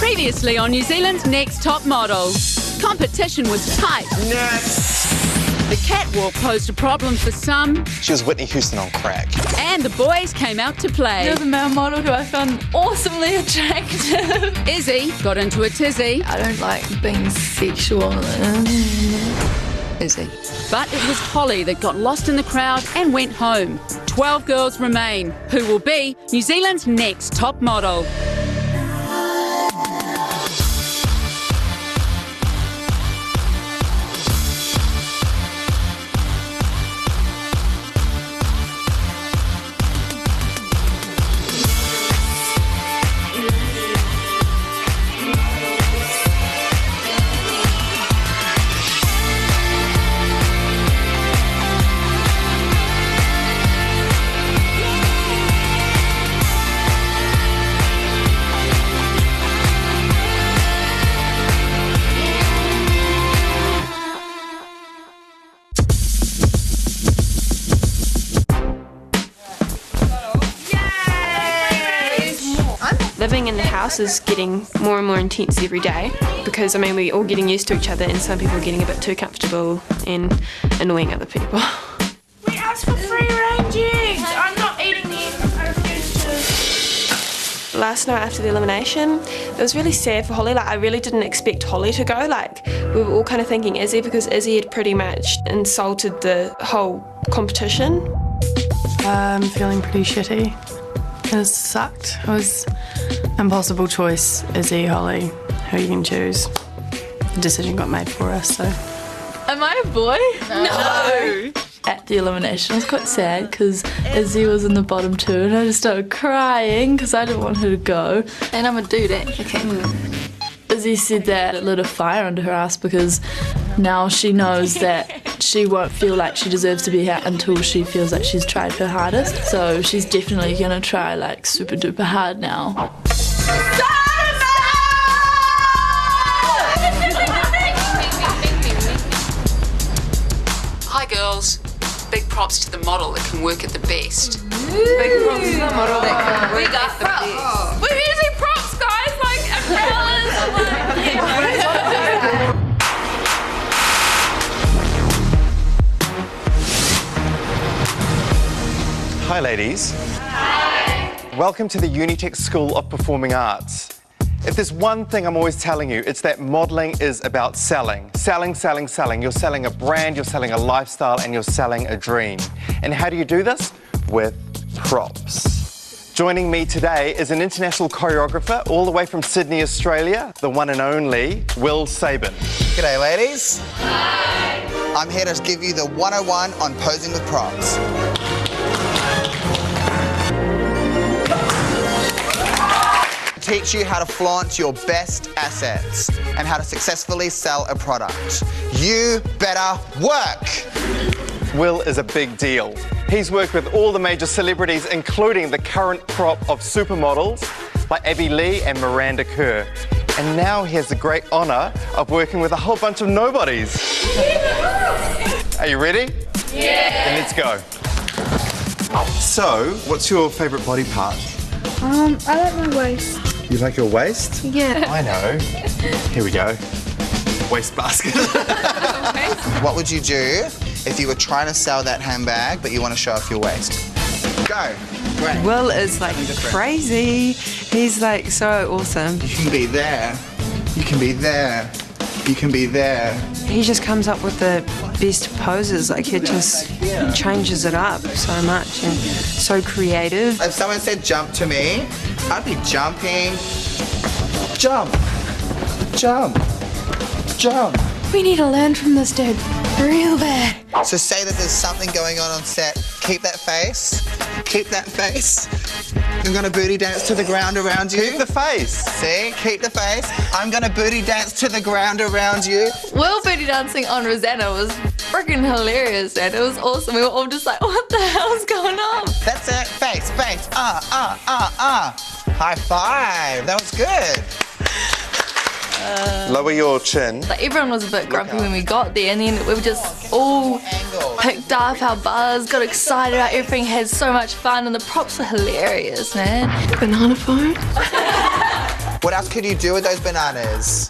Previously on New Zealand's Next Top Model. Competition was tight. Next. The catwalk posed a problem for some. She was Whitney Houston on crack. And the boys came out to play. There was a male model who I found awesomely attractive. Izzy got into a tizzy. I don't like being sexual. Izzy. But it was Holly that got lost in the crowd and went home. 12 girls remain, who will be New Zealand's next top model. Living in the house is getting more and more intense every day because, I mean, we're all getting used to each other and some people are getting a bit too comfortable and annoying other people. We asked for free range eggs! I'm not eating them. I refuse to. Last night after the elimination, it was really sad for Holly. Like, I really didn't expect Holly to go. Like, we were all kind of thinking Izzy because Izzy had pretty much insulted the whole competition. I'm feeling pretty shitty. It sucked. It was an impossible choice. Izzy, Holly, who you can choose. The decision got made for us, so. Am I a boy? No! At the elimination, I was quite sad because Izzy was in the bottom two and I just started crying because I didn't want her to go. And I'm a dudette. Okay. Izzy said that it lit a fire under her ass because now she knows that she won't feel like she deserves to be here until she feels like she's tried her hardest. So she's definitely gonna try like super duper hard now. Hi girls. Big props to the model that can work at the best. Big props to the model that can work at the best. We're using props, guys, like umbrellas. Hi, ladies. Hi. Welcome to the Unitec School of Performing Arts. If there's one thing I'm always telling you, it's that modelling is about selling. Selling, selling, selling. You're selling a brand, you're selling a lifestyle, and you're selling a dream. And how do you do this? With props. Joining me today is an international choreographer all the way from Sydney, Australia, the one and only Will Sabin. G'day, ladies. Hi. I'm here to give you the 101 on posing with props. Teach you how to flaunt your best assets and how to successfully sell a product. You better work. Will is a big deal. He's worked with all the major celebrities, including the current crop of supermodels like Abby Lee and Miranda Kerr. And now he has the great honour of working with a whole bunch of nobodies. Are you ready? Yeah. Then let's go. So, what's your favourite body part? I like my waist. You like your waist? Yeah. I know. Here we go. Waste basket. What would you do if you were trying to sell that handbag but you want to show off your waist? Go. Great. Will is like crazy. He's like so awesome. You can be there. You can be there. You can be there. He just comes up with the best poses. Like he just changes it up so much and so creative. If someone said jump to me, I'd be jumping. Jump. Jump. Jump. We need to learn from this dude real bad. So say that there's something going on set. Keep that face. Keep that face. I'm gonna booty dance to the ground around you. Keep the face. See? Keep the face. I'm gonna booty dance to the ground around you. Will booty dancing on Rosanna was freaking hilarious, and it was awesome. We were all just like, what the hell's going on? That's it. Face, face. High five. That was good. Lower your chin. Like everyone was a bit grumpy when we got there, and then we were just all picked up our buzz, got excited about everything, had so much fun, and the props were hilarious, man. Banana phone? What else could you do with those bananas?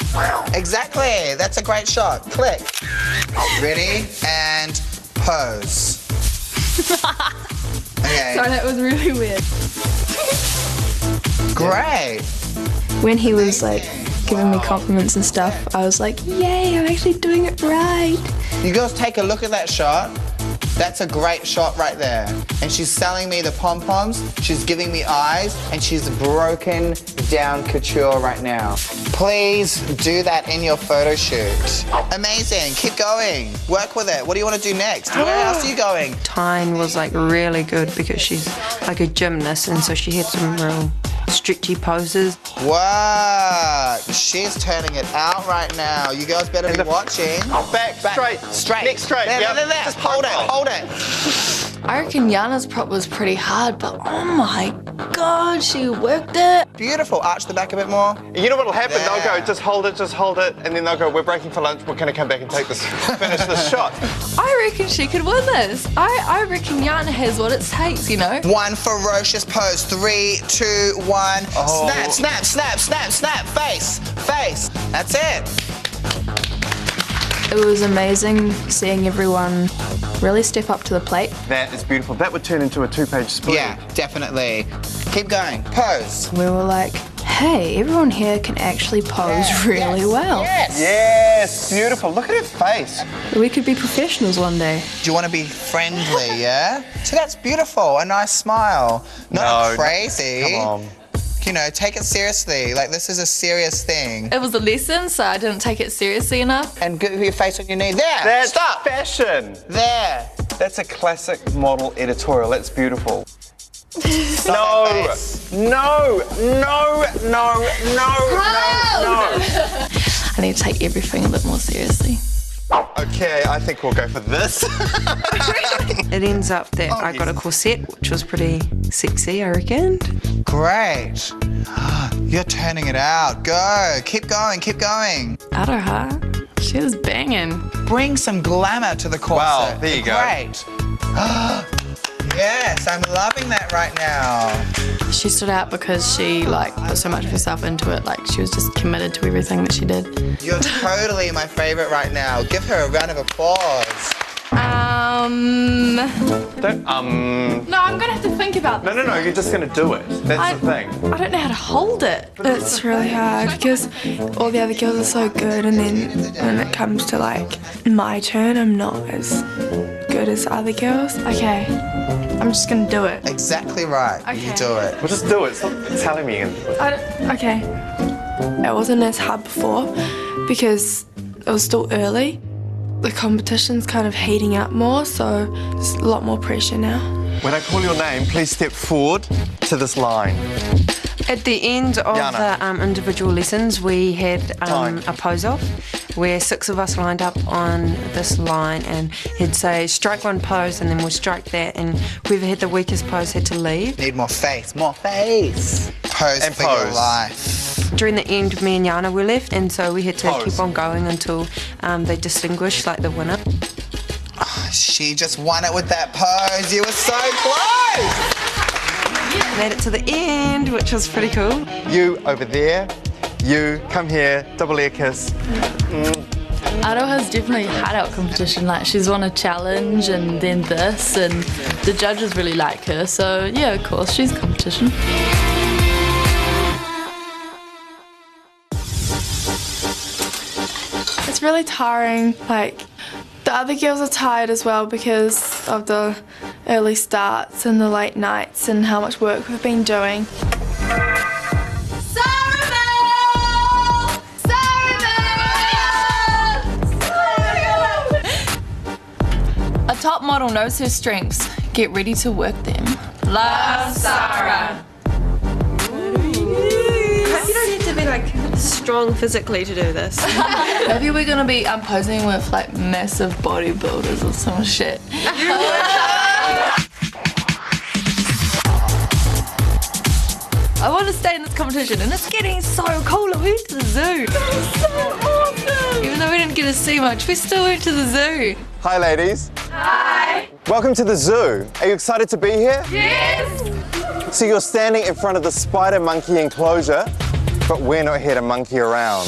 Exactly. That's a great shot. Click. Ready and pose. Okay. Sorry, that was really weird. Great. When he was like giving me compliments and stuff, I was like, yay, I'm actually doing it right. You girls take a look at that shot. That's a great shot right there. And she's selling me the pom-poms, she's giving me eyes, and she's broken down couture right now. Please do that in your photo shoot. Amazing, keep going. Work with it. What do you want to do next? Where else are you going? Tyne was like really good because she's like a gymnast, and so she had some real stretchy poses. What? She's turning it out right now. You girls better be watching. Back, straight. Straight. Neck straight. There, Yep. there, there. Just Hold it, profile. hold it. I reckon Yana's prop was pretty hard, but oh my god, she worked it. Beautiful. Arch the back a bit more. You know what'll happen? There. They'll go, just hold it, and then they'll go, we're breaking for lunch, we're gonna come back and take this, finish this shot. I reckon she could win this. I reckon Yana has what it takes, you know? One ferocious pose. 3, 2, 1. Oh. Snap, snap, snap, snap, snap. Face, face. That's it. It was amazing seeing everyone really step up to the plate. That is beautiful. That would turn into a 2-page split. Yeah, definitely. Keep going. Pose. We were like, hey, everyone here can actually pose really well. Yes. Yes, beautiful. Look at her face. We could be professionals one day. Do you want to be friendly, yeah? So that's beautiful. A nice smile. Not No, crazy. Come on. You know, take it seriously. Like, this is a serious thing. It was a lesson, so I didn't take it seriously enough. And get your face on your knee. There. That's Stop. fashion. There. That's a classic model editorial. That's beautiful. Stop that face. No. I need to take everything a bit more seriously. Okay, I think we'll go for this. It ends up that I got a corset, which was pretty sexy, I reckon. Great. You're turning it out. Go. Keep going. Keep going. Aroha, she was banging. Bring some glamour to the corset. Wow, there you go. Great. Yes, I'm loving that right now. She stood out because she put so much of herself into it. Like she was just committed to everything that she did. You're totally my favorite right now. Give her a round of applause. Don't, No, I'm gonna have to think about this. No, you're just gonna do it. That's the thing. I don't know how to hold it. It's really hard because all the other girls are so good, and then when it comes to like my turn, I'm not as good as other girls. Okay, I'm just gonna do it. Exactly right. You do it. Well, just do it. Stop telling me. Okay. It wasn't as hard before because it was still early. The competition's kind of heating up more, so there's a lot more pressure now. When I call your name, please step forward to this line. At the end of Yana. the individual lessons, we had Fine. a pose-off where 6 of us lined up on this line, and he'd say, strike one pose, and then we'll strike that, and whoever had the weakest pose had to leave. Need more face. More face. Pose And for your pose. life. During the end, me and Yana were left, and so we had to Pose. keep on going until they distinguished the winner. She just won it with that pose. You were so close. Made it to the end, which was pretty cool. You over there. You come here. Double ear kiss. Aroha's definitely had out competition. Like she's won a challenge and then this, and the judges really like her. So yeah, of course, she's competition. It's really tiring. Like, the other girls are tired as well because of the early starts and the late nights and how much work we've been doing. A top model knows her strengths. Get ready to work them. Love, Sarah. You don't need to be strong physically to do this. Maybe we're gonna be posing with massive bodybuilders or some shit. I want to stay in this competition, and it's getting so cool. We went to the zoo. That was so awesome. Even though we didn't get to see much, we still went to the zoo. Hi, ladies. Hi. Welcome to the zoo. Are you excited to be here? Yes. So you're standing in front of the spider monkey enclosure. but we're not here to monkey around.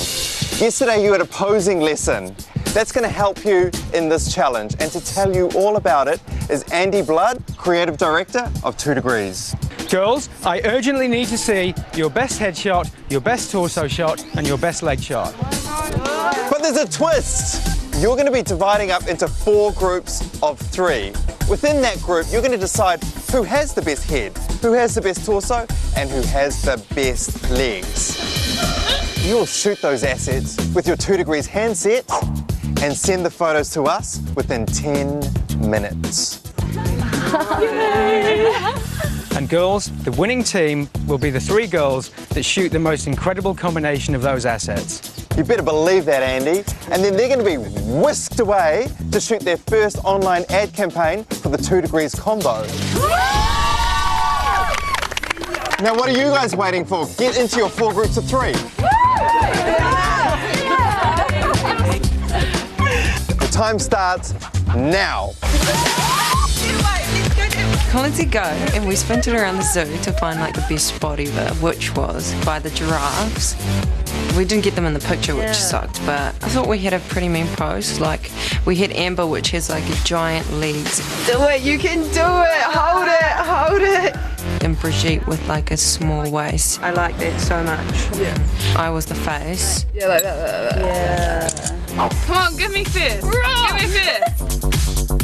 Yesterday you had a posing lesson. That's going to help you in this challenge, and to tell you all about it is Andy Blood, Creative Director of 2 Degrees. Girls, I urgently need to see your best head shot, your best torso shot, and your best leg shot. But there's a twist! You're going to be dividing up into 4 groups of 3. Within that group, you're going to decide who has the best head, who has the best torso, and who has the best legs. You'll shoot those assets with your 2 Degrees handset and send the photos to us within 10 minutes. And girls, the winning team will be the 3 girls that shoot the most incredible combination of those assets. You better believe that, Andy. And then they're going to be whisked away to shoot their first online ad campaign for the 2 Degrees combo. Now, what are you guys waiting for? Get into your 4 groups of 3. The time starts now. Lindsay go, and we spent it around the zoo to find like the best spot ever, which was by the giraffes. We didn't get them in the picture, which sucked, but I thought we had a pretty mean pose. Like, we had Amber, which has like giant legs. Do it, you can do it, hold it. And Brigitte with like a small waist. I like that so much. Yeah. I was the face. Yeah, like that. Yeah. Come on, give me first. Give me first.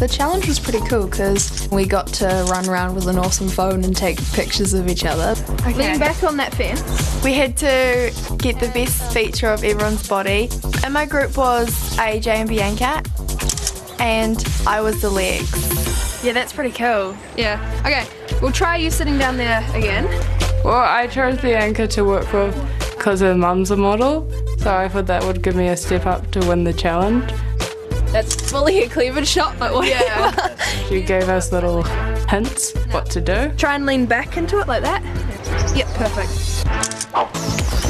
The challenge was pretty cool because we got to run around with an awesome phone and take pictures of each other. Lean back on that fence. We had to get the best feature of everyone's body. And my group was AJ and Bianca, and I was the legs. Yeah, that's pretty cool. Yeah. Okay, we'll try you sitting down there again. Well, I chose Bianca to work with because her mum's a model, so I thought that would give me a step up to win the challenge. That's fully a cleavage shot, but what? Yeah. She gave us little hints what to do. Try and lean back into it like that. Yep, perfect.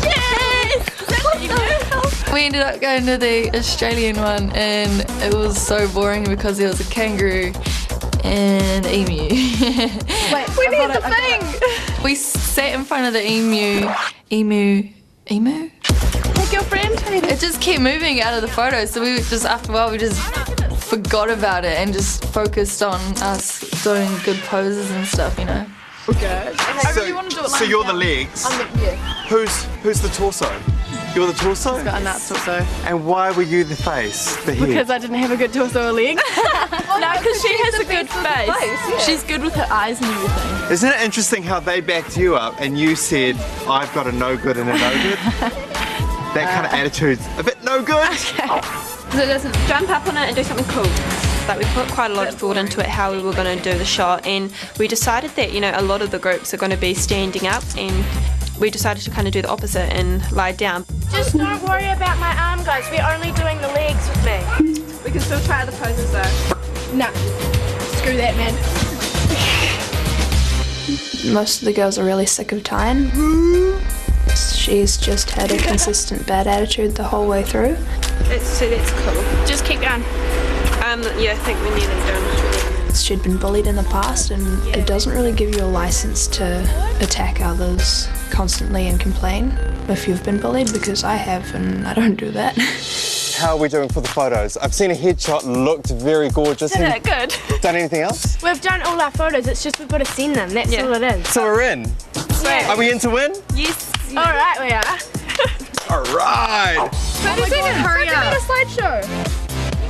Yes! Is that what you do? We ended up going to the Australian one, and it was so boring because there was a kangaroo and emu. Wait, we need the thing! We sat in front of the emu? Hey, girlfriend. It just kept moving out of the photos, so we just, after a while, we just forgot about it and just focused on us doing good poses and stuff, you know. Okay. So you're the legs. Who's the torso? You're the torso? I've got a nuts torso. And why were you the face, the head? Because I didn't have a good torso or legs. No, because she has a good face. Yeah. She's good with her eyes and everything. Isn't it interesting how they backed you up and you said, I've got a no good and a no good? That kind of attitude's a bit no good. Okay. So just jump up on it and do something cool. Like, we put quite a lot of thought into it, how we were going to do the shot, and we decided that, you know, a lot of the groups are going to be standing up, and we decided to kind of do the opposite and lie down. Just don't worry about my arm, guys. We're only doing the legs with me. We can still try other poses though. No. Screw that, man. Most of the girls are really sick of Tyne. She's just had a consistent bad attitude the whole way through. That's cool. Just keep going. Yeah, I think we're nearly done. She'd been bullied in the past, and it doesn't really give you a license to attack others constantly and complain if you've been bullied, because I have, and I don't do that. How are we doing for the photos? I've seen a headshot, looked very gorgeous. Did it good. Done anything else? We've done all our photos, it's just we've got to send them, that's all it is. So we're in? Yeah. Are we in to win? Yes. Alright, we are. Alright. 30 seconds, hurry up. A slideshow.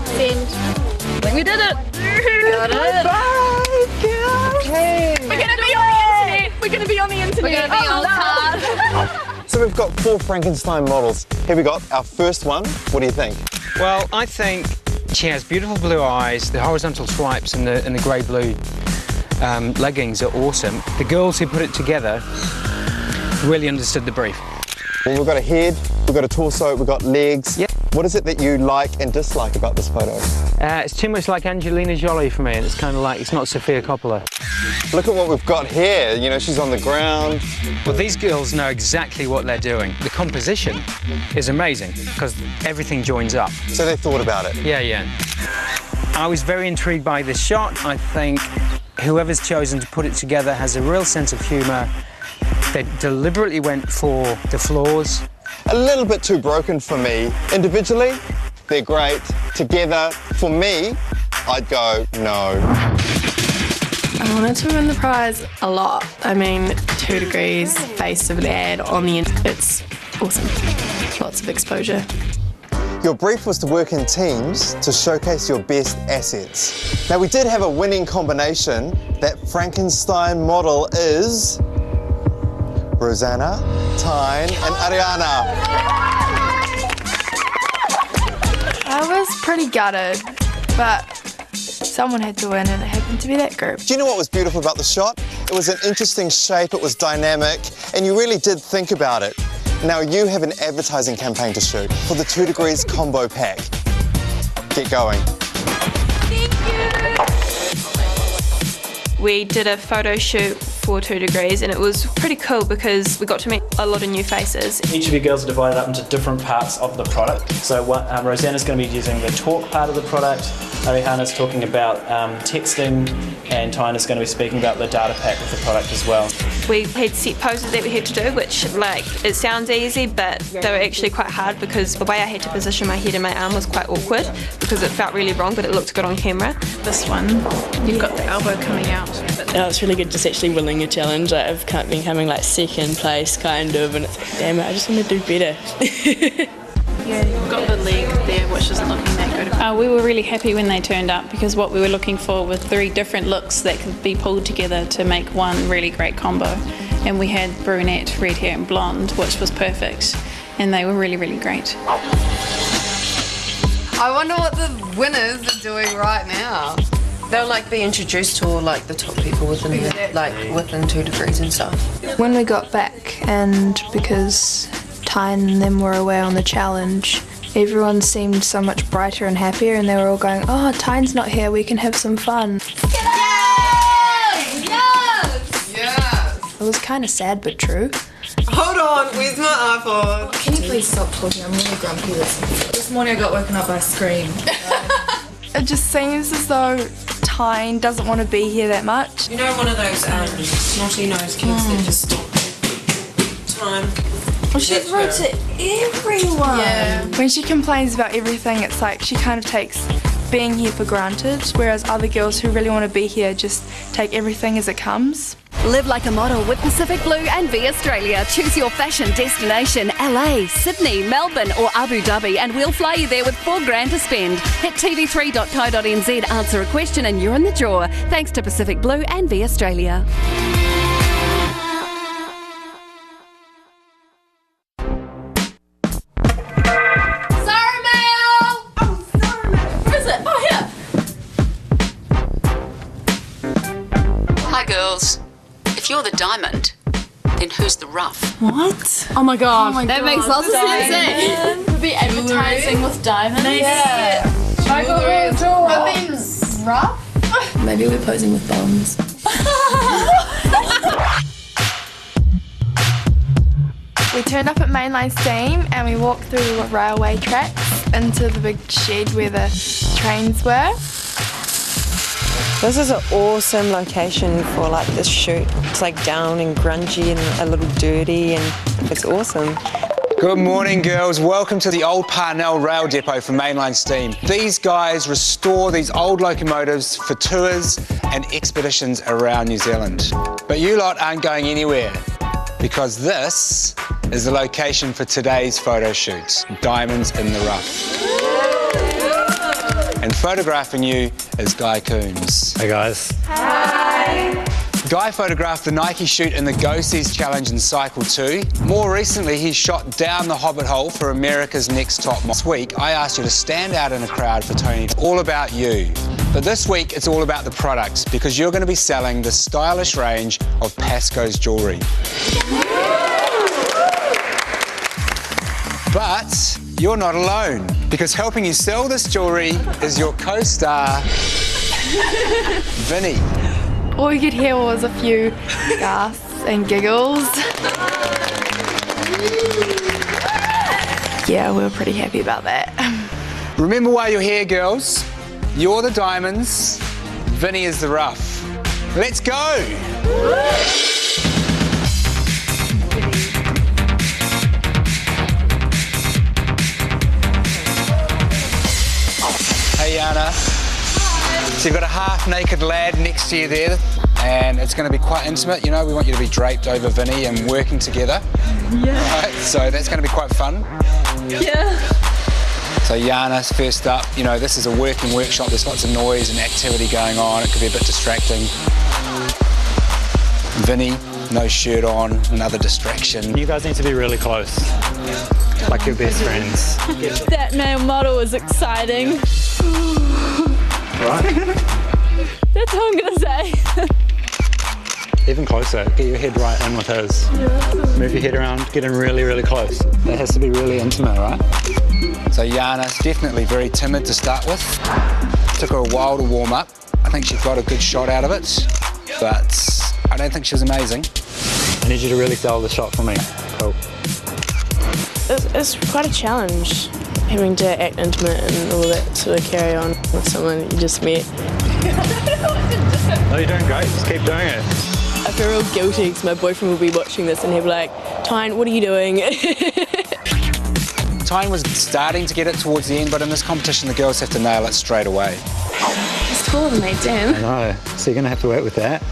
Send. I think we did it. Got it. Hey. We're gonna be on the internet. We're gonna be on the internet. We're gonna be on card. So we've got 4 Frankenstein models. Here we got our first one. What do you think? Well, I think she has beautiful blue eyes, the horizontal stripes and the grey-blue leggings are awesome. The girls who put it together really understood the brief. Well, we've got a head, we've got a torso, we've got legs. Yep. What is it that you like and dislike about this photo? It's too much like Angelina Jolie for me, and it's kind of like, it's not Sofia Coppola. Look at what we've got here. You know, she's on the ground. Well, these girls know exactly what they're doing. The composition is amazing because everything joins up. So they thought about it? Yeah. I was very intrigued by this shot. I think whoever's chosen to put it together has a real sense of humour They deliberately went for the flaws. A little bit too broken for me. Individually, they're great. Together, for me, I'd go no. I wanted to win the prize a lot. I mean, 2 degrees, face of the ad on the end. It's awesome. Lots of exposure. Your brief was to work in teams to showcase your best assets. Now, we did have a winning combination. That Frankenstein model is Rosanna, Tyne, and Ariana. I was pretty gutted, but someone had to win and it happened to be that group. Do you know what was beautiful about the shot? It was an interesting shape, it was dynamic, and you really did think about it. Now you have an advertising campaign to shoot for the 2 degrees combo pack. Get going. We did a photo shoot for 2 degrees and it was pretty cool because we got to meet a lot of new faces. Each of you girls are divided up into different parts of the product. So Rosanna's going to be using the talk part of the product, Ariana's talking about texting, and Tyna's going to be speaking about the data pack of the product as well. We had set poses that we had to do, which it sounds easy, but they were actually quite hard because the way I had to position my head and my arm was quite awkward because it felt really wrong, but it looked good on camera. This one, you've got the elbow coming out. No, it's really good just actually winning a challenge. I've been coming like second place kind of, and it's like, damn it, I just want to do better. Yeah, you've got the leg there, which isn't looking that good. We were really happy when they turned up because what we were looking for were 3 different looks that could be pulled together to make one really great combo. And we had brunette, red hair and blonde, which was perfect. And they were really, really great. I wonder what the winners are doing right now. They'll be introduced to all the top people within within 2 degrees and stuff. When we got back, and because Tyne and them were away on the challenge, everyone seemed so much brighter and happier, and they were all going, "Oh, Tyne's not here, we can have some fun." Yes! Yes! It was kind of sad but true. Hold on, where's my iPhone? Can you please stop talking? I'm really grumpy this morning I got woken up by a scream. It just seems as though Tyne doesn't want to be here that much. You know, one of those snotty-nosed kids that just time. Well, she's rude to everyone. Yeah. When she complains about everything, it's like she kind of takes being here for granted, whereas other girls who really want to be here just take everything as it comes. Live like a model with Pacific Blue and V Australia. Choose your fashion destination, LA, Sydney, Melbourne or Abu Dhabi, and we'll fly you there with $4,000 to spend. Hit tv3.co.nz, answer a question and you're in the draw. Thanks to Pacific Blue and V Australia. Hi girls. If you're the diamond, then who's the rough? What? Oh my god. That makes lots of sense. We'll be advertising with diamonds. Yeah. But then rough? Maybe we're posing with bombs. We turned up at Mainline Steam and we walked through the railway tracks into the big shed where the trains were. This is an awesome location for this shoot. It's down and grungy and a little dirty, and it's awesome. Good morning, girls. Welcome to the old Parnell Rail Depot for Mainline Steam. These guys restore these old locomotives for tours and expeditions around New Zealand. But you lot aren't going anywhere because this is the location for today's photo shoot, Diamonds in the Rough. And photographing you is Guy Coombs. Hey guys. Hi. Guy photographed the Nike shoot in the Go Seas Challenge in Cycle 2. More recently, he shot down the Hobbit Hole for America's Next Top Model. This week, I asked you to stand out in a crowd for Tony. It's all about you. But this week, it's all about the products because you're going to be selling the stylish range of Pasco's jewellery. But you're not alone, because helping you sell this jewellery is your co-star, Vinny. All we could hear was a few gasps and giggles. Yeah, we were pretty happy about that. Remember why you're here, girls. You're the diamonds, Vinny is the rough. Let's go! So you've got a half-naked lad next to you there, and it's going to be quite intimate. You know, we want you to be draped over Vinny and working together. Yeah. Right? So that's going to be quite fun. Yeah. So Jana's first up. You know, this is a working workshop. There's lots of noise and activity going on. It could be a bit distracting. Vinny, no shirt on, another distraction. You guys need to be really close, like your best friends. That male model is exciting. Right? That's all I'm gonna say. Even closer, get your head right in with his. Move your head around, get in really, really close. That has to be really intimate, right? So Jana's definitely very timid to start with. Took her a while to warm up. I think she got a good shot out of it, but I don't think she was amazing. I need you to really sell the shot for me. Cool. It's quite a challenge, having to act intimate and all that sort of carry on with someone that you just met. Oh, you're doing great. Just keep doing it. I feel real guilty because my boyfriend will be watching this and he'll be like, Tyne, what are you doing? Tyne was starting to get it towards the end, but in this competition the girls have to nail it straight away. It's taller than me, damn. I know. So you're going to have to work with that.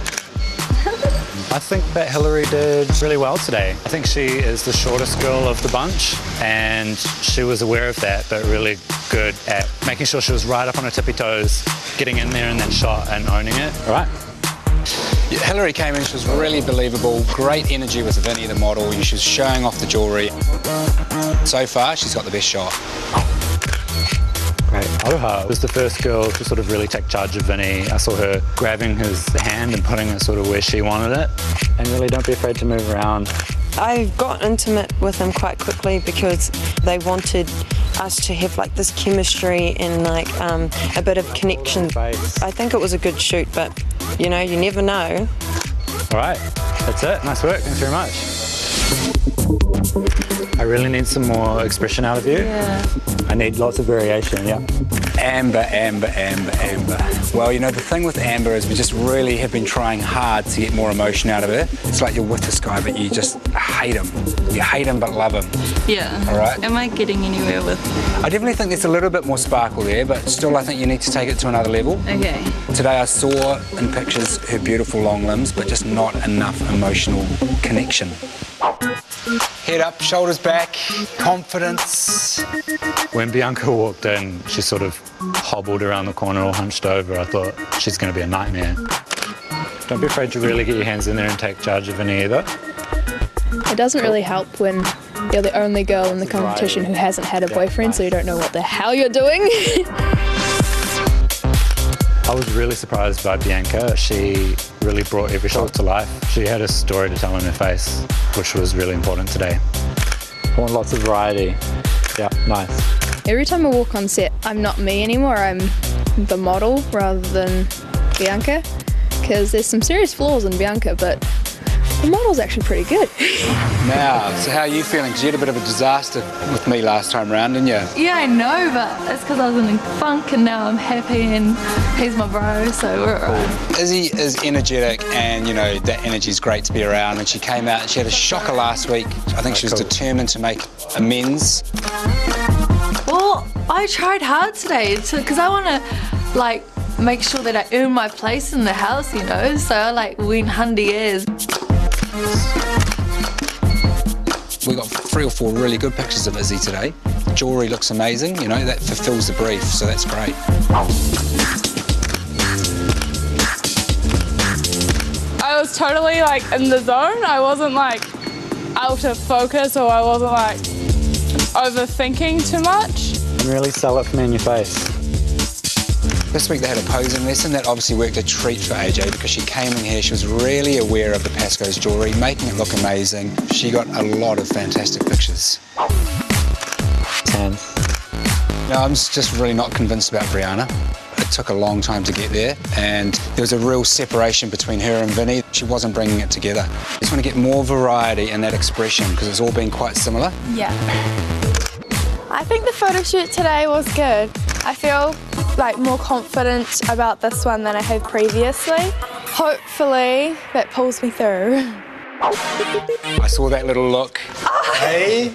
I think that Hillary did really well today. I think she is the shortest girl of the bunch, and she was aware of that, but really good at making sure she was right up on her tippy toes, getting in there in that shot and owning it. All right. Yeah, Hillary came in, she was really believable, great energy with Vinny, the model. She was showing off the jewellery. So far, she's got the best shot. Great. Aroha was the first girl to sort of really take charge of Vinny. I saw her grabbing his hand and putting it sort of where she wanted it. And really don't be afraid to move around. I got intimate with him quite quickly because they wanted us to have like this chemistry and like a bit of connection. I think it was a good shoot, but you know, you never know. All right, that's it. Nice work. Thanks very much. I really need some more expression out of you. Yeah. I need lots of variation, yeah. Amber, Amber, Amber, Amber. Well, you know, the thing with Amber is we just really have been trying hard to get more emotion out of her. It's like you're with this guy, but you just hate him. You hate him, but love him. Yeah. All right? Am I getting anywhere with... I definitely think there's a little bit more sparkle there, but still I think you need to take it to another level. Okay. Today I saw in pictures her beautiful long limbs, but just not enough emotional connection. Head up, shoulders back, confidence. When Bianca walked in, she sort of hobbled around the corner all hunched over. I thought, she's going to be a nightmare. Don't be afraid to really get your hands in there and take charge of Vinny either. It doesn't really help when you're the only girl in the competition who hasn't had a boyfriend, so you don't know what the hell you're doing. I was really surprised by Bianca. She really brought every shot to life. She had a story to tell in her face, which was really important today. I want lots of variety. Yeah, nice. Every time I walk on set, I'm not me anymore. I'm the model rather than Bianca, because there's some serious flaws in Bianca, but the model's actually pretty good. Now, so how are you feeling? Because you had a bit of a disaster with me last time round, didn't you? Yeah, I know, but it's because I was in a funk and now I'm happy and he's my bro, so we're alright. Izzy is energetic and, you know, that energy's great to be around, and she came out and she had a shocker last week. I think she was determined to make amends. Well, I tried hard today because I want to, like, make sure that I earn my place in the house, you know, so I, like, win handiers. We got 3 or 4 really good pictures of Izzy today. The jewellery looks amazing, you know, that fulfills the brief, so that's great. I was totally like in the zone. I wasn't like out of focus, or I wasn't like overthinking too much. And really sell it for me in your face. This week they had a posing lesson. That obviously worked a treat for AJ because she came in here, she was really aware of the Pasco's jewellery, making it look amazing. She got a lot of fantastic pictures. 10. No, I'm just really not convinced about Brianna. It took a long time to get there, and there was a real separation between her and Vinny. She wasn't bringing it together. I just want to get more variety in that expression because it's all been quite similar. Yeah. I think the photo shoot today was good. I feel like more confident about this one than I have previously. Hopefully that pulls me through. I saw that little look. Hey?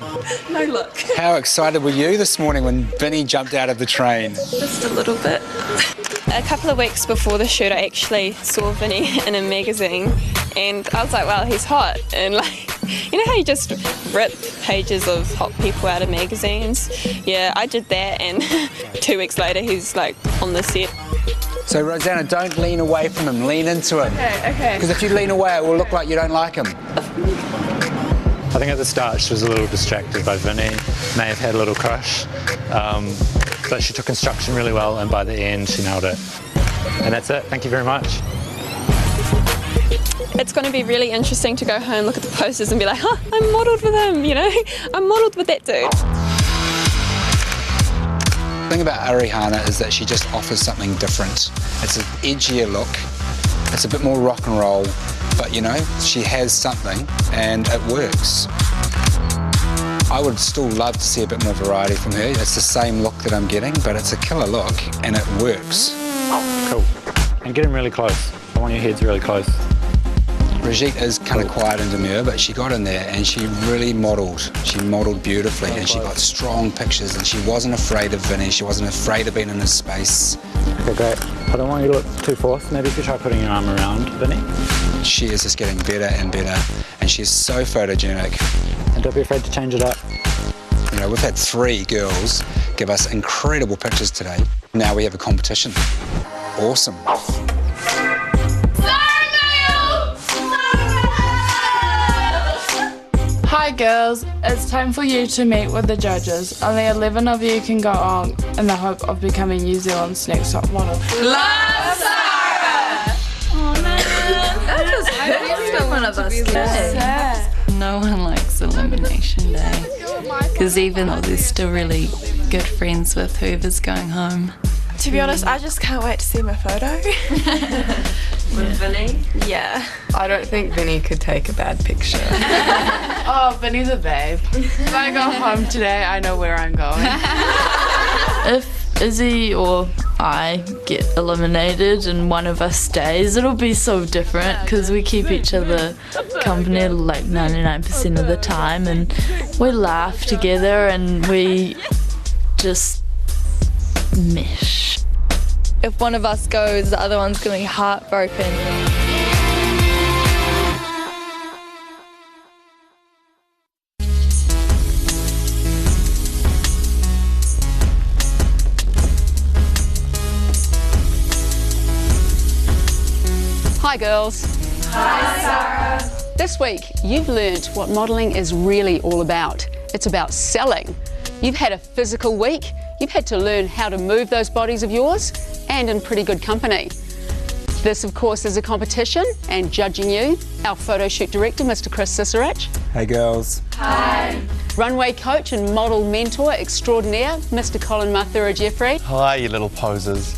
No look. How excited were you this morning when Vinny jumped out of the train? Just a little bit. A couple of weeks before the shoot, I actually saw Vinny in a magazine, and I was like, wow, he's hot. And like, you know how you just rip pages of hot people out of magazines? Yeah, I did that, and 2 weeks later, he's like on the set. So Rosanna, don't lean away from him, lean into him. Okay. Because if you lean away, it will look like you don't like him. I think at the start she was a little distracted by Vinny, may have had a little crush, but she took instruction really well, and by the end she nailed it. And that's it, thank you very much. It's going to be really interesting to go home, look at the posters and be like, huh, I'm modelled with him, you know? I'm modelled with that dude. The thing about Arihana is that she just offers something different. It's an edgier look, it's a bit more rock and roll, but you know, she has something and it works. I would still love to see a bit more variety from her. It's the same look that I'm getting, but it's a killer look and it works. Cool. And get him really close. I want your heads really close. Brigitte is kind of quiet and demure, but she got in there and she really modelled. She modelled beautifully and she got strong pictures and she wasn't afraid of Vinny. She wasn't afraid of being in his space. Okay, great. I don't want you to look too forced. Maybe if you try putting your arm around Vinny. She is just getting better and better and she's so photogenic. And don't be afraid to change it up. You know, we've had 3 girls give us incredible pictures today. Now we have a competition. Awesome. Hi girls, it's time for you to meet with the judges. Only 11 of you can go on in the hope of becoming New Zealand's next top model. Love Sarah! Oh man, that just hurts one of us. No one likes elimination day, because even though they're still really good friends with whoever's going home. To be honest, I just can't wait to see my photo. With Vinny? Yeah. I don't think Vinny could take a bad picture. Oh, Vinny's a babe. If I go home today, I know where I'm going. If Izzy or I get eliminated and one of us stays, it'll be so different because we keep each other company like 99% of the time, and we laugh together and we just mesh. If one of us goes, the other one's going to be heartbroken. Hi girls. Hi Sarah. This week you've learnt what modelling is really all about. It's about selling. You've had a physical week. You've had to learn how to move those bodies of yours, and in pretty good company. This, of course, is a competition, and judging you, our photo shoot director, Mr. Chris Cicerich. Hey girls. Hi. Runway coach and model mentor extraordinaire, Mr. Colin Mathura Jeffrey. Hi, you little posers.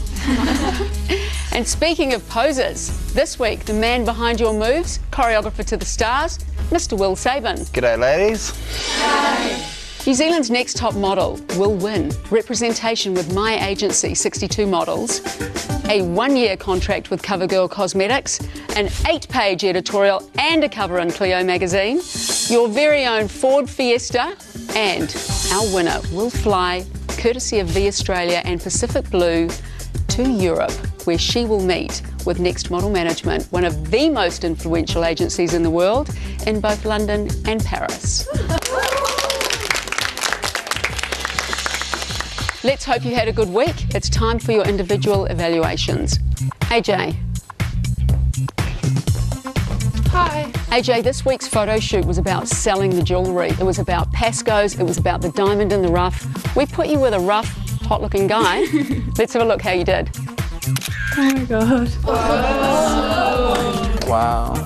And speaking of posers, this week, the man behind your moves, choreographer to the stars, Mr. Will Sabin. G'day ladies. Hi. New Zealand's next top model will win representation with my agency, 62 Models, a 1-year contract with CoverGirl Cosmetics, an 8-page editorial and a cover in Clio magazine, your very own Ford Fiesta, and our winner will fly, courtesy of V Australia and Pacific Blue, to Europe, where she will meet with Next Model Management, one of the most influential agencies in the world, in both London and Paris. Let's hope you had a good week. It's time for your individual evaluations. AJ. Hi. AJ, this week's photo shoot was about selling the jewellery. It was about Pasco's, it was about the diamond in the rough. We put you with a rough, hot-looking guy. Let's have a look how you did. Oh my god. Wow.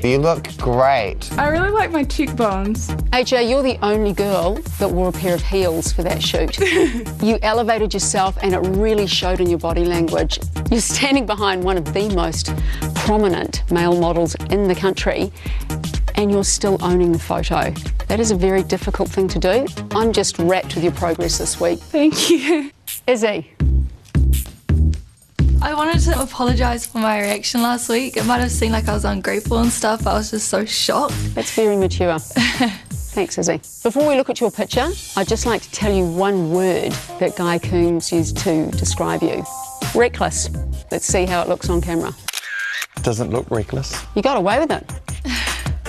You look great. I really like my cheekbones. AJ, you're the only girl that wore a pair of heels for that shoot. You elevated yourself and it really showed in your body language. You're standing behind one of the most prominent male models in the country and you're still owning the photo. That is a very difficult thing to do. I'm just wrapped with your progress this week. Thank you. Izzy. I wanted to apologise for my reaction last week. It might have seemed like I was ungrateful and stuff, but I was just so shocked. That's very mature. Thanks, Izzy. Before we look at your picture, I'd just like to tell you one word that Guy Coombs used to describe you. Reckless. Let's see how it looks on camera. Doesn't look reckless. You got away with it.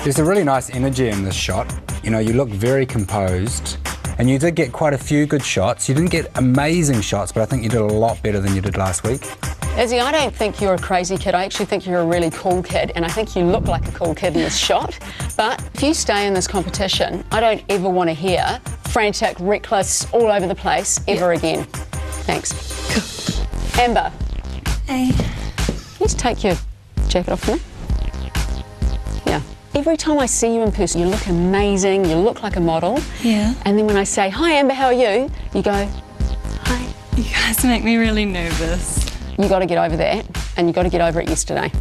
There's a really nice energy in this shot. You know, you look very composed, and you did get quite a few good shots. You didn't get amazing shots, but I think you did a lot better than you did last week. Izzy, I don't think you're a crazy kid. I actually think you're a really cool kid, and I think you look like a cool kid in this shot. But if you stay in this competition, I don't ever want to hear frantic, reckless, all over the place ever again. Thanks. Cool. Amber. Hey. Please take your jacket off for me. Yeah. Every time I see you in person, you look amazing, you look like a model. Yeah. And then when I say, hi Amber, how are you? You go, hi. You guys make me really nervous. You got to get over that, and you got to get over it yesterday.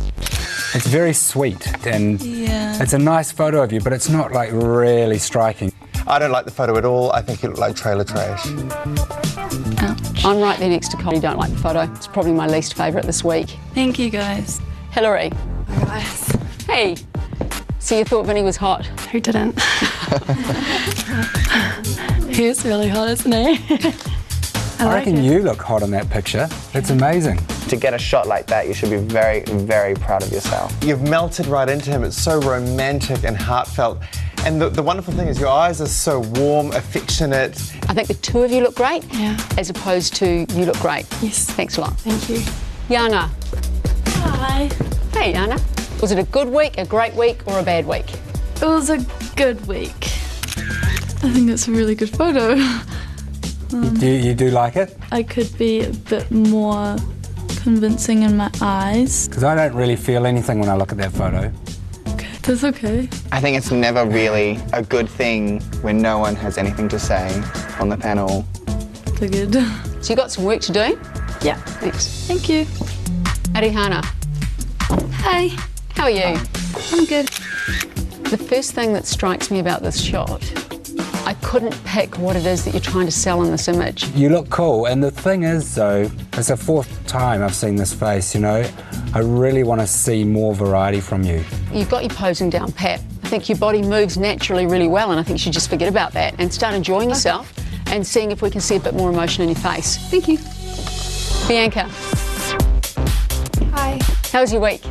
It's very sweet, and it's a nice photo of you, but it's not like really striking. I don't like the photo at all. I think you look like trailer trash. Ouch. I'm right there next to Colin. I don't like the photo. It's probably my least favourite this week. Thank you, guys. Hillary. Hi, guys. Hey. So you thought Vinny was hot? Who didn't? He's really hot, isn't he? I reckon you look hot in that picture. It's amazing. To get a shot like that, you should be very, very proud of yourself. You've melted right into him. It's so romantic and heartfelt. And the wonderful thing is your eyes are so warm, affectionate. I think the two of you look great, as opposed to you look great. Yes. Thanks a lot. Thank you. Yana. Hi. Hey, Yana. Was it a good week, a great week, or a bad week? It was a good week. I think it's a really good photo. You do like it? I could be a bit more convincing in my eyes. Because I don't really feel anything when I look at that photo. That's okay. I think it's never really a good thing when no one has anything to say on the panel. Good. So you got some work to do? Yeah. Thanks. Thank you. Arihana. Hi. How are you? I'm good. The first thing that strikes me about this shot, I couldn't pick what it is that you're trying to sell in this image. You look cool, and the thing is, though, it's the fourth time I've seen this face, you know. I really want to see more variety from you. You've got your posing down pat. I think your body moves naturally really well, and I think you should just forget about that and start enjoying yourself and seeing if we can see a bit more emotion in your face. Thank you. Bianca. Hi. How was your week?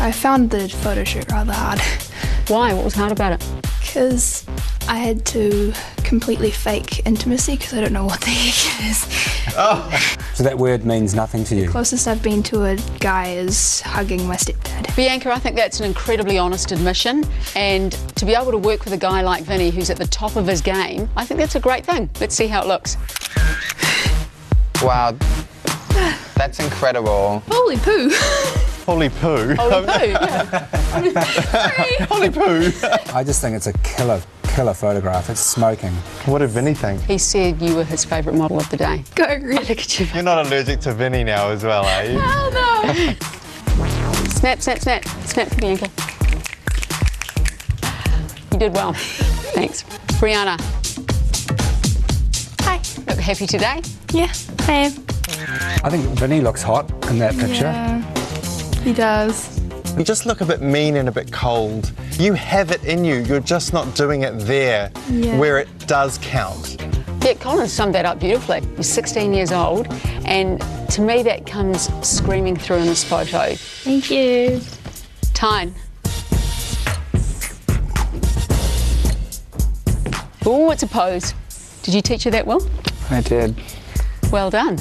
I found the photo shoot rather hard. Why? What was hard about it? Because I had to completely fake intimacy because I don't know what the heck it is. Oh. So that word means nothing to you? Closest I've been to a guy is hugging my stepdad. Bianca, I think that's an incredibly honest admission, and to be able to work with a guy like Vinny who's at the top of his game, I think that's a great thing. Let's see how it looks. Wow, that's incredible. Holy poo. Holy poo. Holy poo, yeah. Holy poo. I just think it's a killer photograph. It's smoking. What did Vinny think? He said you were his favourite model of the day. Go really. Look at you. You're not allergic to Vinny now as well, are you? Oh, no. Snap, snap, snap. Snap for Bianca. You did well. Thanks. Brianna. Hi. Look happy today? Yeah, I am. I think Vinny looks hot in that picture. Yeah, he does. You just look a bit mean and a bit cold. You have it in you, you're just not doing it there where it does count. Yeah, Colin summed that up beautifully. You're 16 years old, and to me that comes screaming through in this photo. Thank you. Tyne. Oh, it's a pose. Did you teach her that well? I did. Well done.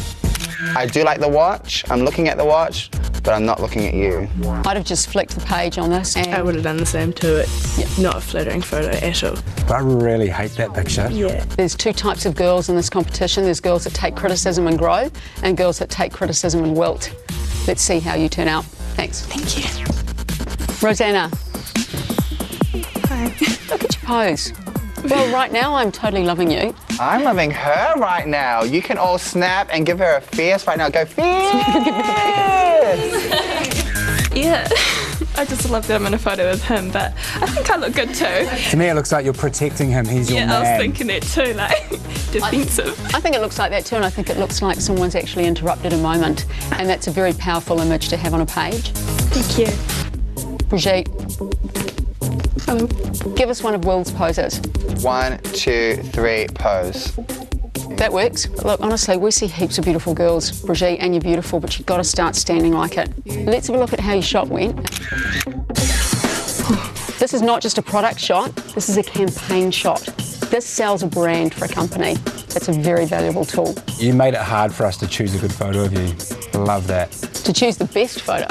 I do like the watch. I'm looking at the watch, but I'm not looking at you. I'd have just flicked the page on this. And I would have done the same too. It's not a flattering photo at all. But I really hate that picture. Yeah. There's two types of girls in this competition. There's girls that take criticism and grow, and girls that take criticism and wilt. Let's see how you turn out. Thanks. Thank you. Rosanna. Hi. Look at your pose. Well, right now I'm totally loving you. I'm loving her right now. You can all snap and give her a fierce right now. Go fierce! Yeah. I just love that I'm in a photo with him, but I think I look good too. To me, it looks like you're protecting him. He's your man. Yeah, I was thinking that too, like, defensive. I think it looks like that too, and I think it looks like someone's actually interrupted a moment, and that's a very powerful image to have on a page. Thank you. Brigitte. Hello. Give us one of Will's poses. 1, 2, 3, pose. That works. Look, honestly, we see heaps of beautiful girls, Brigitte, and you're beautiful, but you've got to start standing like it. Let's have a look at how your shot went. This is not just a product shot, this is a campaign shot. This sells a brand for a company. It's a very valuable tool. You made it hard for us to choose a good photo of you. Love that. To choose the best photo.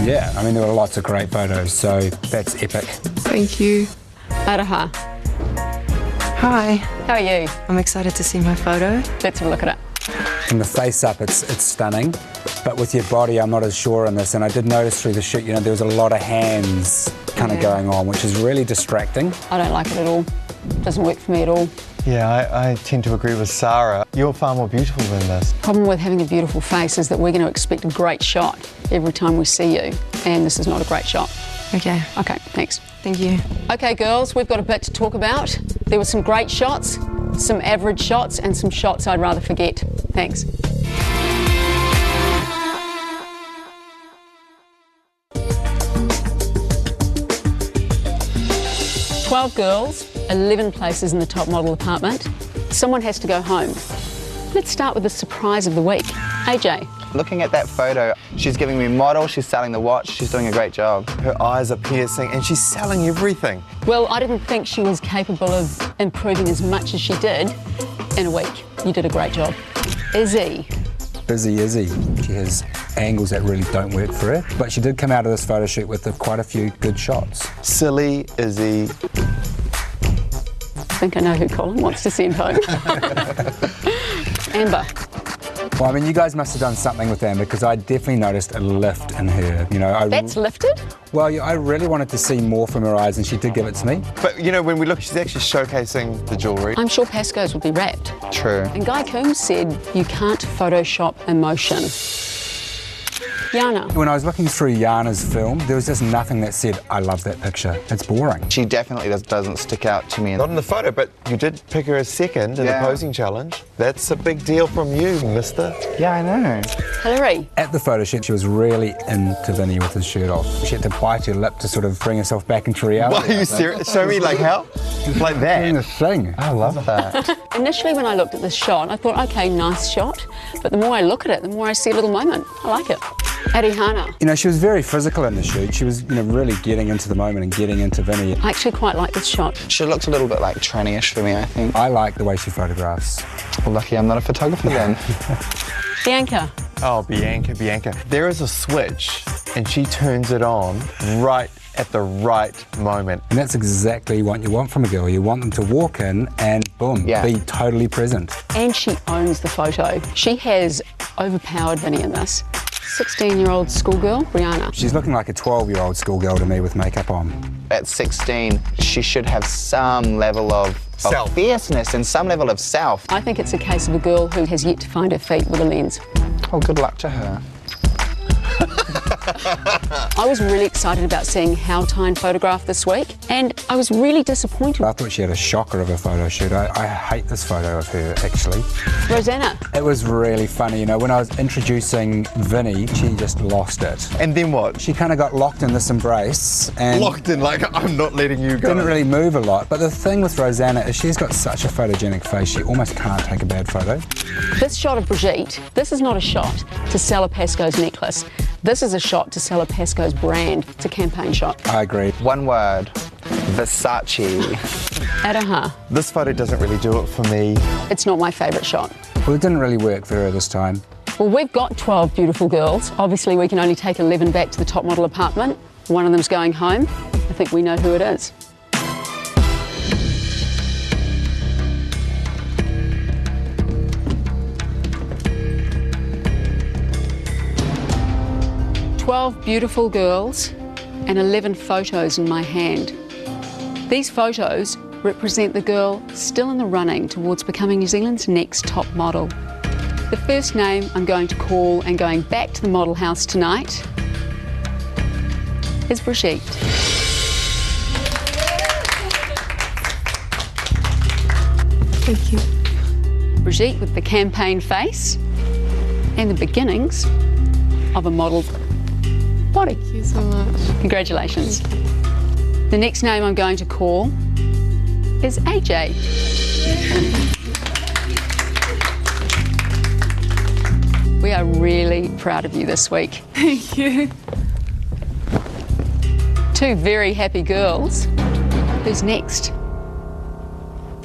Yeah, I mean, there were lots of great photos, so that's epic. Thank you. Araha. Hi. How are you? I'm excited to see my photo. Let's have a look at it. From the face up, it's stunning, but with your body, I'm not as sure on this, and I did notice through the shoot, you know, there was a lot of hands kind of going on, which is really distracting. I don't like it at all. Doesn't work for me at all. Yeah, I tend to agree with Sarah. You're far more beautiful than this. Problem with having a beautiful face is that we're going to expect a great shot every time we see you, and this is not a great shot. Okay. Okay, thanks. Thank you. Okay, girls, we've got a bit to talk about. There were some great shots, some average shots, and some shots I'd rather forget. Thanks. "12 girls, 11 places in the top model department. Someone has to go home. Let's start with the surprise of the week. AJ. Looking at that photo, she's giving me model, she's selling the watch, she's doing a great job. Her eyes are piercing and she's selling everything. Well, I didn't think she was capable of improving as much as she did in a week. You did a great job. Izzy. Busy Izzy. She has angles that really don't work for her, but she did come out of this photo shoot with quite a few good shots. Silly Izzy. I think I know who Colin wants to send home. Amber. Well, I mean, you guys must have done something with Amber, because I definitely noticed a lift in her. You know, That's lifted? Well, I really wanted to see more from her eyes, and she did give it to me. But, you know, when we look, she's actually showcasing the jewellery. I'm sure Pasco's would be wrapped. True. And Guy Coombs said you can't Photoshop emotion. Yana. When I was looking through Yana's film, there was just nothing that said, I love that picture. It's boring. She definitely doesn't stick out to me. Not in the photo, but you did pick her as second in the posing challenge. That's a big deal from you, mister. Yeah, I know. Hillary. At the photo shoot, she was really into Vinny with his shirt off. She had to bite her lip to sort of bring herself back into reality. Why are you serious? Show me, like, how? Like that? Doing the thing. I love that. Initially, when I looked at this shot, I thought, okay, nice shot. But the more I look at it, the more I see a little moment. I like it. Arihana. You know, she was very physical in the shoot. She was, you know, really getting into the moment and getting into Vinny. I actually quite like this shot. She looks a little bit like tranny-ish for me, I think. I like the way she photographs. Well, lucky I'm not a photographer then. Bianca. Oh, Bianca. There is a switch and she turns it on right at the right moment. And that's exactly what you want from a girl. You want them to walk in and boom, be totally present. And she owns the photo. She has overpowered Vinny in this. 16-year-old schoolgirl, Brianna. She's looking like a 12-year-old schoolgirl to me with makeup on. At 16, she should have some level of fierceness and some level of self. I think it's a case of a girl who has yet to find her feet with a lens. Oh, good luck to her. I was really excited about seeing how Tyne photographed this week, and I was really disappointed. I thought she had a shocker of a photo shoot. I hate this photo of her, actually. Rosanna. It was really funny, you know, when I was introducing Vinny, she just lost it. And then what? She kind of got locked in this embrace. And locked in, like, I'm not letting you go. Didn't really move a lot. But the thing with Rosanna is she's got such a photogenic face, she almost can't take a bad photo. This shot of Brigitte, this is not a shot to sell a Pasco's necklace. This is a shot to sell a Pasco's brand. It's a campaign shot. I agree. One word, Versace. Araha. This photo doesn't really do it for me. It's not my favourite shot. Well, it didn't really work for her this time. Well, we've got 12 beautiful girls. Obviously, we can only take 11 back to the top model apartment. One of them's going home. I think we know who it is. "12 beautiful girls and 11 photos in my hand. These photos represent the girl still in the running towards becoming New Zealand's next top model. The first name I'm going to call and going back to the model house tonight is Brigitte." Thank you. Brigitte with the campaign face and the beginnings of a model body. Thank you so much. Congratulations. The next name I'm going to call is AJ. are really proud of you this week. Thank you. Two very happy girls. Who's next?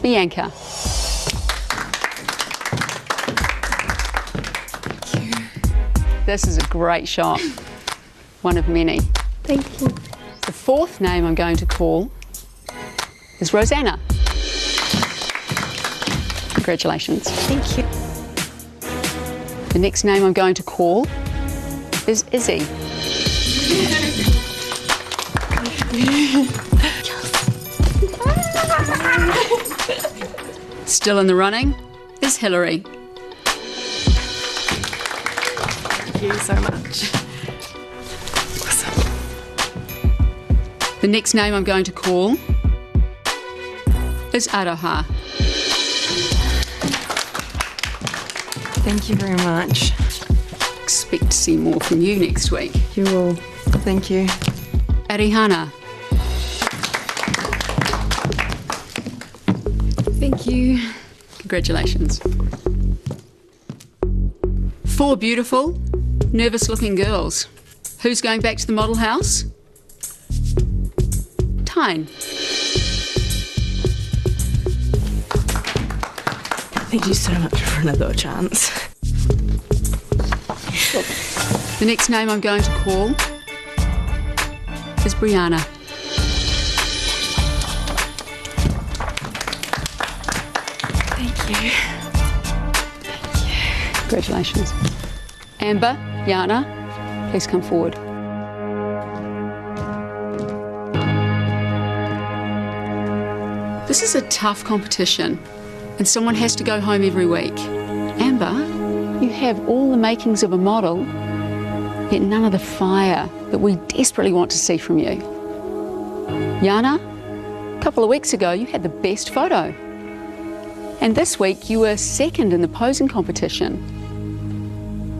Bianca. This is a great shot. One of many. Thank you. The fourth name I'm going to call is Rosanna. Congratulations. Thank you. The next name I'm going to call is Izzy. Still in the running is Hillary. Thank you so much. The next name I'm going to call is Aroha. Thank you very much. Expect to see more from you next week. You will. Thank you. Arihana. Thank you. Congratulations. Four beautiful, nervous-looking girls. Who's going back to the model house? Tyne. Thank you so much for another chance. The next name I'm going to call is Brianna. Thank you. Congratulations. Amber, Yana, please come forward. This is a tough competition and someone has to go home every week. Amber, you have all the makings of a model, yet none of the fire that we desperately want to see from you. Yana, a couple of weeks ago you had the best photo. And this week you were second in the posing competition.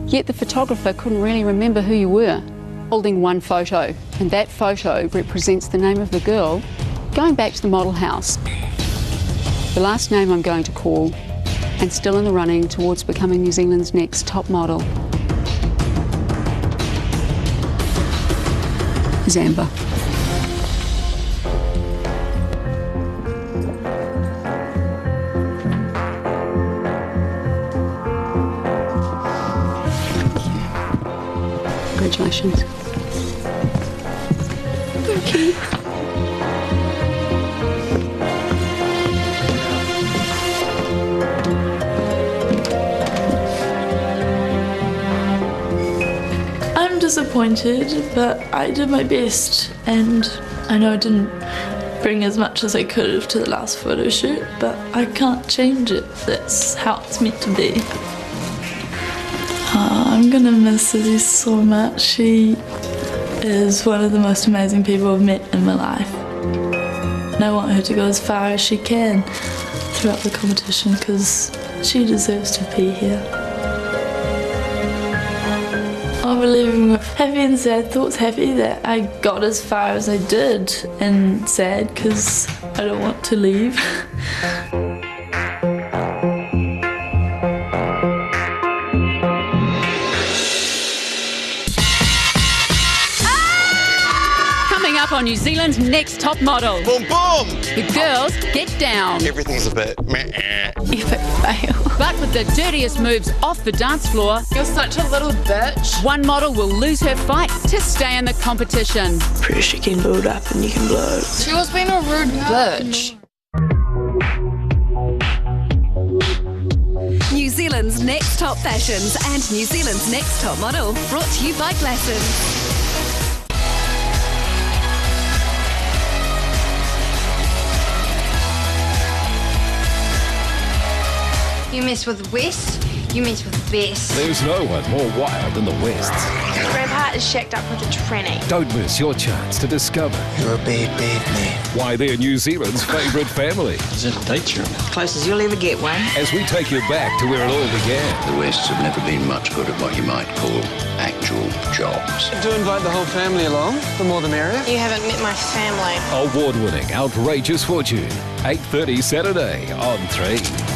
Yet the photographer couldn't really remember who you were. Holding one photo, and that photo represents the name of the girl going back to the model house. The last name I'm going to call, and still in the running towards becoming New Zealand's next top model, is Amber. Congratulations. Thank you. I'm disappointed, but I did my best, and I know I didn't bring as much as I could have to the last photo shoot, but I can't change it. That's how it's meant to be. I'm gonna miss Izzy so much. She is one of the most amazing people I've met in my life. And I want her to go as far as she can throughout the competition because she deserves to be here. I'll be leaving with happy and sad thoughts. Happy that I got as far as I did, and sad because I don't want to leave. Up on New Zealand's next top model. Boom, boom! The girls get down. Everything's a bit meh. Epic fail. But with the dirtiest moves off the dance floor, You're such a little bitch. one model will lose her fight to stay in the competition. Pressure can build up and you can blow. She was being a rude bitch. New Zealand's next top fashions and New Zealand's next top model. Brought to you by Glasson. You mess with the West, you mess with the best. There's no one more wild than the West. Grandpa is shacked up with a tranny. Don't miss your chance to discover. You're a bad, bad man. Why they're New Zealand's favourite family. Is that a date show? Close as you'll ever get one. As we take you back to where it all began. The Wests have never been much good at what you might call actual jobs. Do invite the whole family along. The more the merrier. You haven't met my family. Award-winning Outrageous Fortune. 8:30 Saturday on 3.